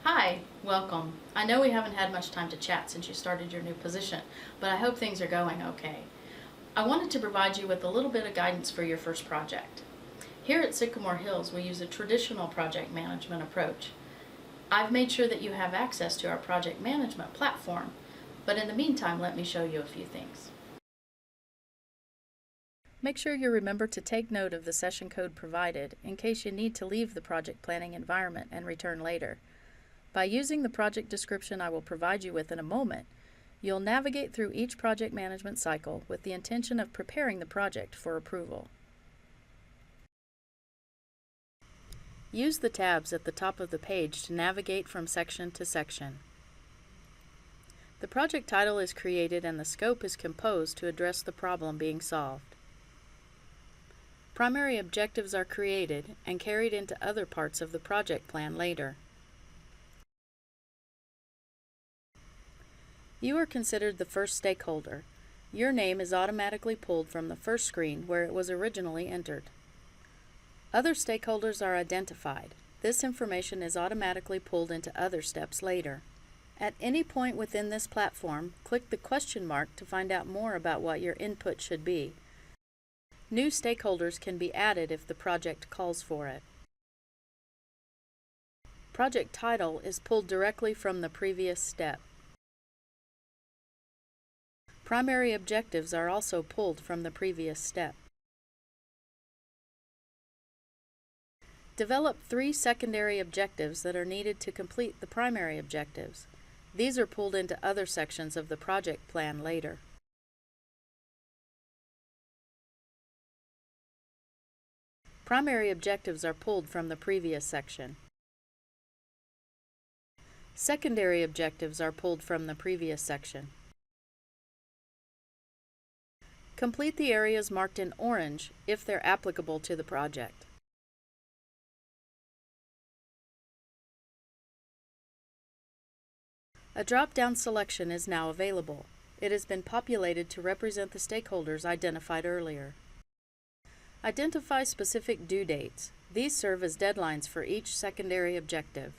Hi, welcome. I know we haven't had much time to chat since you started your new position, but I hope things are going okay. I wanted to provide you with a little bit of guidance for your first project. Here at Sycamore Hills, we use a traditional project management approach. I've made sure that you have access to our project management platform, but in the meantime, let me show you a few things. Make sure you remember to take note of the session code provided in case you need to leave the project planning environment and return later. By using the project description I will provide you with in a moment, you'll navigate through each project management cycle with the intention of preparing the project for approval. Use the tabs at the top of the page to navigate from section to section. The project title is created and the scope is composed to address the problem being solved. Primary objectives are created and carried into other parts of the project plan later. You are considered the first stakeholder. Your name is automatically pulled from the first screen where it was originally entered. Other stakeholders are identified. This information is automatically pulled into other steps later. At any point within this platform, click the question mark to find out more about what your input should be. New stakeholders can be added if the project calls for it. Project title is pulled directly from the previous step. Primary objectives are also pulled from the previous step. Develop 3 secondary objectives that are needed to complete the primary objectives. These are pulled into other sections of the project plan later. Primary objectives are pulled from the previous section. Secondary objectives are pulled from the previous section. Complete the areas marked in orange if they're applicable to the project. A drop-down selection is now available. It has been populated to represent the stakeholders identified earlier. Identify specific due dates. These serve as deadlines for each secondary objective.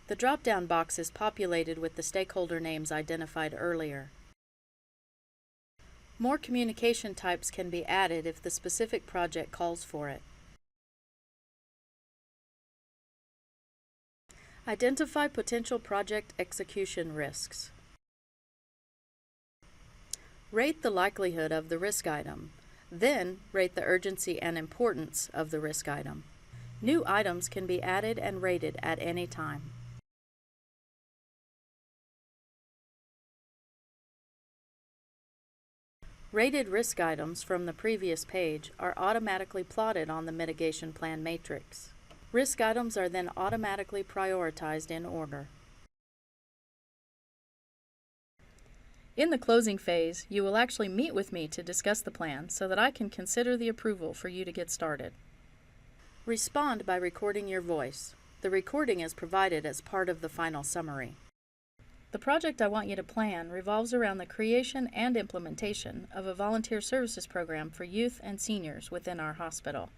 The drop-down box is populated with the stakeholder names identified earlier. More communication types can be added if the specific project calls for it. Identify potential project execution risks. Rate the likelihood of the risk item. Then, rate the urgency and importance of the risk item. New items can be added and rated at any time. Rated risk items from the previous page are automatically plotted on the mitigation plan matrix. Risk items are then automatically prioritized in order. In the closing phase, you will actually meet with me to discuss the plan so that I can consider the approval for you to get started. Respond by recording your voice. The recording is provided as part of the final summary. The project I want you to plan revolves around the creation and implementation of a volunteer services program for youth and seniors within our hospital.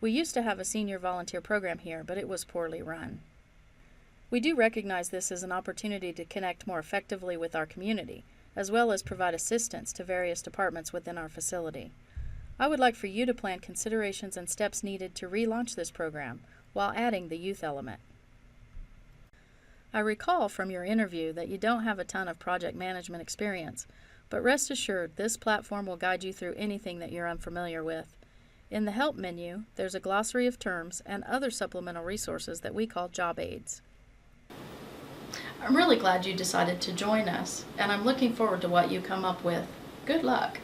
We used to have a senior volunteer program here, but it was poorly run. We do recognize this as an opportunity to connect more effectively with our community, as well as provide assistance to various departments within our facility. I would like for you to plan considerations and steps needed to relaunch this program while adding the youth element. I recall from your interview that you don't have a ton of project management experience, but rest assured this platform will guide you through anything that you're unfamiliar with. In the Help menu, there's a glossary of terms and other supplemental resources that we call job aids. I'm really glad you decided to join us, and I'm looking forward to what you come up with. Good luck!